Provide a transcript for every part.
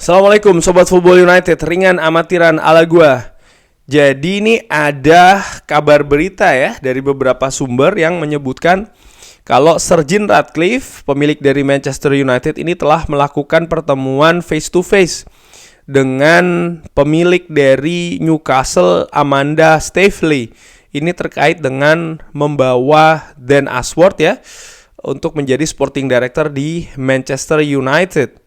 Assalamualaikum Sobat Football United, ringan amatiran ala gua. Jadi ini ada kabar berita ya dari beberapa sumber yang menyebutkan kalau Sir Jim Ratcliffe, pemilik dari Manchester United ini telah melakukan pertemuan face to face dengan pemilik dari Newcastle, Amanda Staveley. Ini terkait dengan membawa Dan Ashworth ya untuk menjadi sporting director di Manchester United.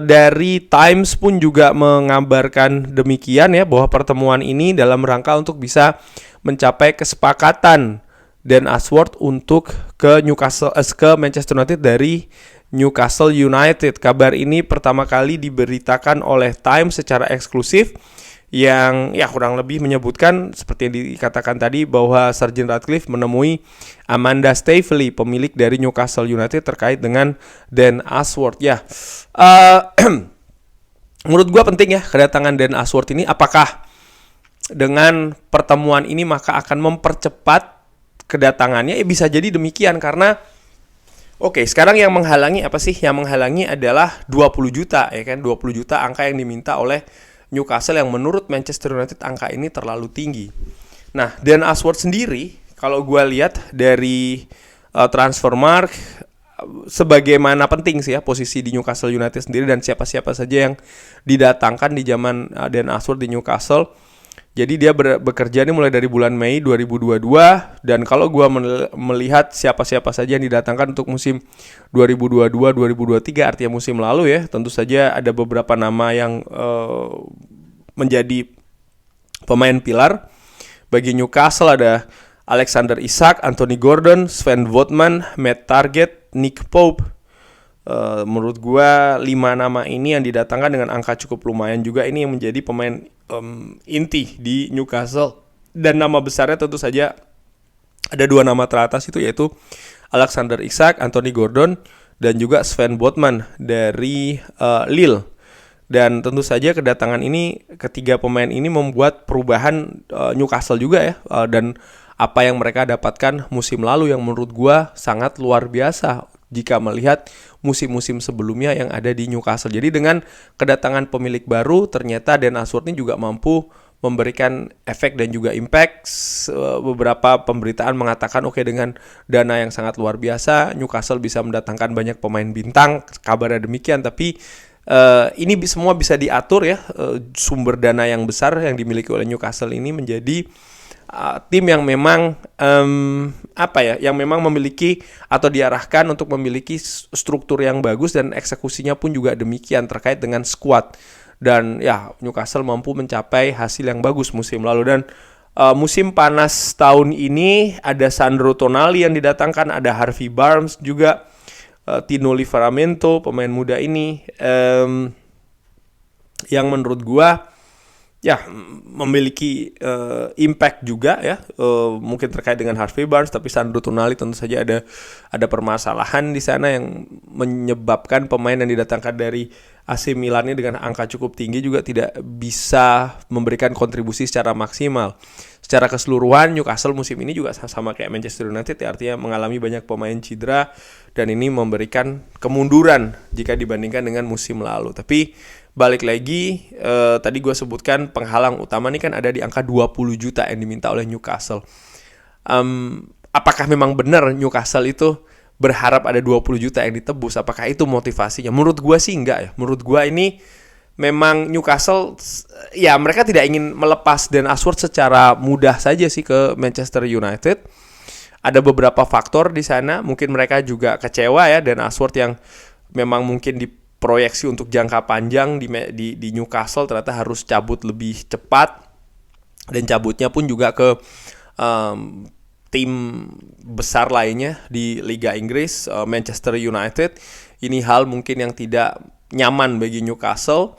Dari Times pun juga mengabarkan demikian ya, bahwa pertemuan ini dalam rangka untuk bisa mencapai kesepakatan Dan Ashworth untuk ke Manchester United dari Newcastle United. Kabar ini pertama kali diberitakan oleh Times secara eksklusif, yang ya kurang lebih menyebutkan seperti yang dikatakan tadi bahwa Sir Jim Ratcliffe menemui Amanda Staveley, pemilik dari Newcastle United, terkait dengan Dan Ashworth ya. Menurut gua penting ya kedatangan Dan Ashworth ini. Apakah dengan pertemuan ini maka akan mempercepat kedatangannya? Bisa jadi demikian, karena sekarang yang menghalangi apa sih? Yang menghalangi adalah 20 juta ya kan, 20 juta angka yang diminta oleh Newcastle, yang menurut Manchester United angka ini terlalu tinggi. Nah, Dan Ashworth sendiri kalau gue lihat dari Transfermarkt, sebagaimana penting sih ya posisi di Newcastle United sendiri dan siapa-siapa saja yang didatangkan di zaman Dan Ashworth di Newcastle. Jadi dia bekerja ini mulai dari bulan Mei 2022, dan kalau gue melihat siapa-siapa saja yang didatangkan untuk musim 2022-2023, artinya musim lalu ya, tentu saja ada beberapa nama yang menjadi pemain pilar bagi Newcastle. Ada Alexander Isak, Anthony Gordon, Sven Botman, Matt Targett, Nick Pope. Menurut gue 5 nama ini yang didatangkan dengan angka cukup lumayan juga, ini yang menjadi pemain inti di Newcastle. Dan nama besarnya tentu saja ada 2 nama teratas itu, yaitu Alexander Isak, Anthony Gordon, dan juga Sven Botman dari Lille. Dan tentu saja kedatangan ini, ketiga pemain ini membuat perubahan Newcastle juga ya, dan apa yang mereka dapatkan musim lalu yang menurut gua sangat luar biasa jika melihat musim-musim sebelumnya yang ada di Newcastle. Jadi dengan kedatangan pemilik baru, ternyata Dan Ashworth ini juga mampu memberikan efek dan juga impact. Beberapa pemberitaan mengatakan dengan dana yang sangat luar biasa Newcastle bisa mendatangkan banyak pemain bintang, kabarnya demikian. Tapi ini semua bisa diatur ya. Sumber dana yang besar yang dimiliki oleh Newcastle ini menjadi tim yang memang yang memang memiliki atau diarahkan untuk memiliki struktur yang bagus, dan eksekusinya pun juga demikian terkait dengan squad. Dan ya, Newcastle mampu mencapai hasil yang bagus musim lalu. Dan musim panas tahun ini ada Sandro Tonali yang didatangkan, ada Harvey Barnes juga, Tino Livramento, pemain muda ini yang menurut gua ya memiliki impact juga ya, mungkin terkait dengan Harvey Barnes. Tapi Sandro Tonali tentu saja ada permasalahan di sana yang menyebabkan pemain yang didatangkan dari AC Milan ini dengan angka cukup tinggi juga tidak bisa memberikan kontribusi secara maksimal. Secara keseluruhan Newcastle musim ini juga sama kayak Manchester United ya, artinya mengalami banyak pemain cedera, dan ini memberikan kemunduran jika dibandingkan dengan musim lalu. Tapi balik lagi, tadi gue sebutkan penghalang utama ini kan ada di angka 20 juta yang diminta oleh Newcastle. Apakah memang benar Newcastle itu berharap ada 20 juta yang ditebus? Apakah itu motivasinya? Menurut gue sih enggak ya. Menurut gue ini memang Newcastle ya, mereka tidak ingin melepas Dan Ashworth secara mudah saja sih ke Manchester United. Ada beberapa faktor di sana. Mungkin mereka juga kecewa ya, Dan Ashworth yang memang mungkin diproyeksi untuk jangka panjang di Newcastle ternyata harus cabut lebih cepat, dan cabutnya pun juga ke tim besar lainnya di Liga Inggris, Manchester United. Ini hal mungkin yang tidak nyaman bagi Newcastle,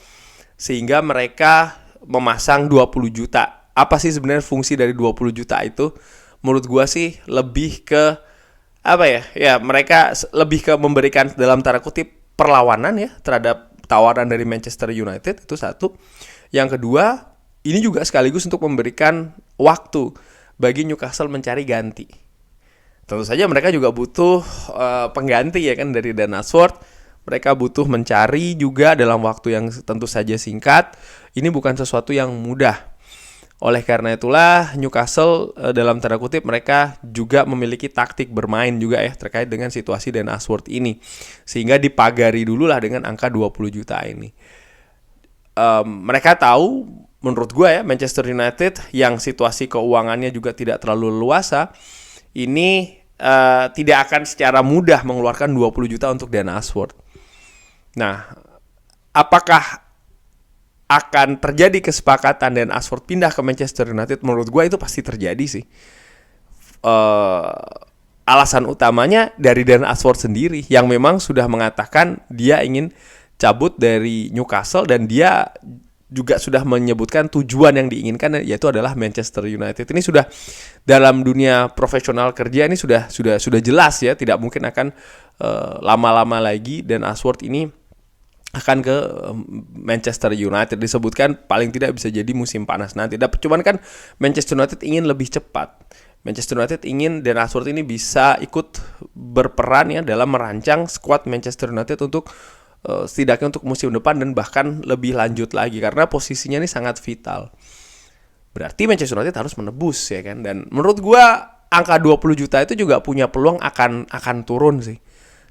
sehingga mereka memasang 20 juta. Apa sih sebenarnya fungsi dari 20 juta itu? Menurut gua sih lebih ke mereka lebih ke memberikan dalam tanda kutip perlawanan ya terhadap tawaran dari Manchester United, itu satu. Yang kedua, ini juga sekaligus untuk memberikan waktu bagi Newcastle mencari ganti. Tentu saja mereka juga butuh pengganti ya kan dari Dan Ashworth. Mereka butuh mencari juga dalam waktu yang tentu saja singkat. Ini bukan sesuatu yang mudah. Oleh karena itulah Newcastle dalam tanda kutip mereka juga memiliki taktik bermain juga ya terkait dengan situasi Dan Ashworth ini. Sehingga dipagari dulu lah dengan angka 20 juta ini. Mereka tahu, menurut gue ya, Manchester United yang situasi keuangannya juga tidak terlalu luasa, ini tidak akan secara mudah mengeluarkan 20 juta untuk Dan Ashworth. Nah, apakah akan terjadi kesepakatan Dan Ashworth pindah ke Manchester United? Menurut gue itu pasti terjadi sih. Alasan utamanya dari Dan Ashworth sendiri yang memang sudah mengatakan dia ingin cabut dari Newcastle dan dia juga sudah menyebutkan tujuan yang diinginkan yaitu adalah Manchester United. Ini sudah dalam dunia profesional kerja ini sudah jelas ya, tidak mungkin akan lama-lama lagi Dan Ashworth ini akan ke Manchester United. Disebutkan paling tidak bisa jadi musim panas nanti. Cuman kan Manchester United ingin lebih cepat. Manchester United ingin Dan Ashworth ini bisa ikut berperan ya dalam merancang skuad Manchester United untuk setidaknya untuk musim depan dan bahkan lebih lanjut lagi karena posisinya ini sangat vital. Berarti Manchester United harus menebus ya kan. Dan menurut gua angka 20 juta itu juga punya peluang akan turun sih.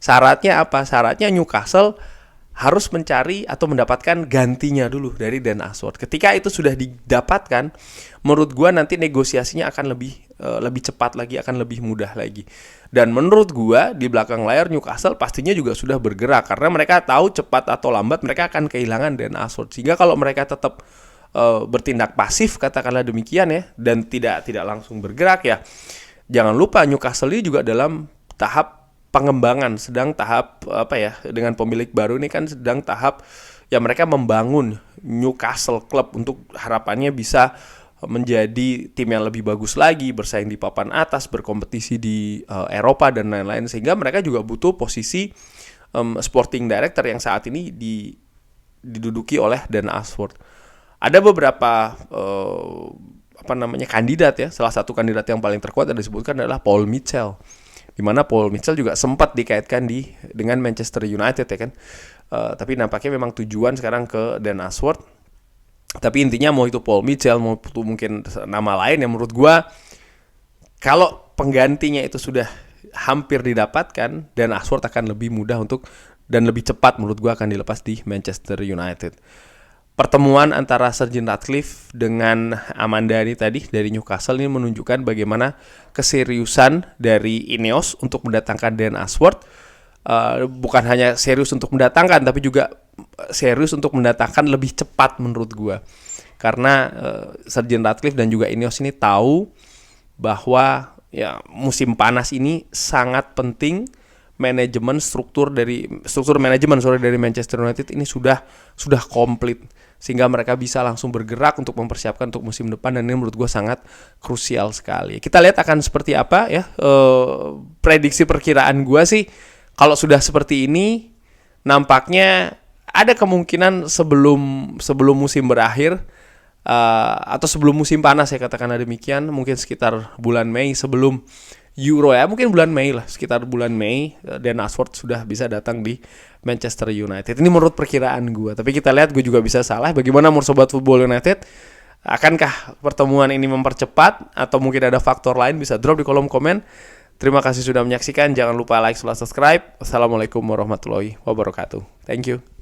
Syaratnya apa? Syaratnya Newcastle harus mencari atau mendapatkan gantinya dulu dari Dan Ashworth. Ketika itu sudah didapatkan, menurut gua nanti negosiasinya akan lebih cepat lagi, akan lebih mudah lagi. Dan menurut gua di belakang layar Newcastle pastinya juga sudah bergerak karena mereka tahu cepat atau lambat mereka akan kehilangan Dan Ashworth. Sehingga kalau mereka tetap bertindak pasif katakanlah demikian ya dan tidak langsung bergerak ya, jangan lupa Newcastle ini juga dalam tahap pengembangan, sedang tahap dengan pemilik baru ini kan sedang tahap ya mereka membangun Newcastle Club untuk harapannya bisa menjadi tim yang lebih bagus lagi, bersaing di papan atas, berkompetisi di Eropa dan lain-lain, sehingga mereka juga butuh posisi sporting director yang saat ini diduduki oleh Dan Ashworth. Ada beberapa kandidat ya. Salah satu kandidat yang paling terkuat yang disebutkan adalah Paul Mitchell. Di mana Paul Mitchell juga sempat dikaitkan dengan Manchester United ya kan. Tapi nampaknya memang tujuan sekarang ke Dan Ashworth. Tapi intinya mau itu Paul Mitchell, mau itu mungkin nama lain yang menurut gua kalau penggantinya itu sudah hampir didapatkan, Dan Ashworth akan lebih mudah dan lebih cepat menurut gua akan dilepas di Manchester United. Pertemuan antara Sir Jim Ratcliffe dengan Amanda ini tadi dari Newcastle ini menunjukkan bagaimana keseriusan dari Ineos untuk mendatangkan Dan Ashworth. Bukan hanya serius untuk mendatangkan, tapi juga serius untuk mendatangkan lebih cepat menurut gua. Karena Sir Jim Ratcliffe dan juga Ineos ini tahu bahwa ya musim panas ini sangat penting. Struktur manajemen dari Manchester United ini sudah komplit sehingga mereka bisa langsung bergerak untuk mempersiapkan untuk musim depan dan ini menurut gue sangat krusial sekali. Kita lihat akan seperti apa ya prediksi perkiraan gue sih kalau sudah seperti ini nampaknya ada kemungkinan sebelum musim berakhir atau sebelum musim panas ya katakanlah demikian, mungkin sekitar bulan Mei sebelum Euro ya, mungkin bulan Mei lah, sekitar bulan Mei Dan Ashworth sudah bisa datang di Manchester United. Ini menurut perkiraan gue, tapi kita lihat gue juga bisa salah. Bagaimana menurut Sobat Football United? Akankah pertemuan ini mempercepat atau mungkin ada faktor lain? Bisa drop di kolom komen. Terima kasih sudah menyaksikan, jangan lupa like, subscribe. Assalamualaikum warahmatullahi wabarakatuh. Thank you.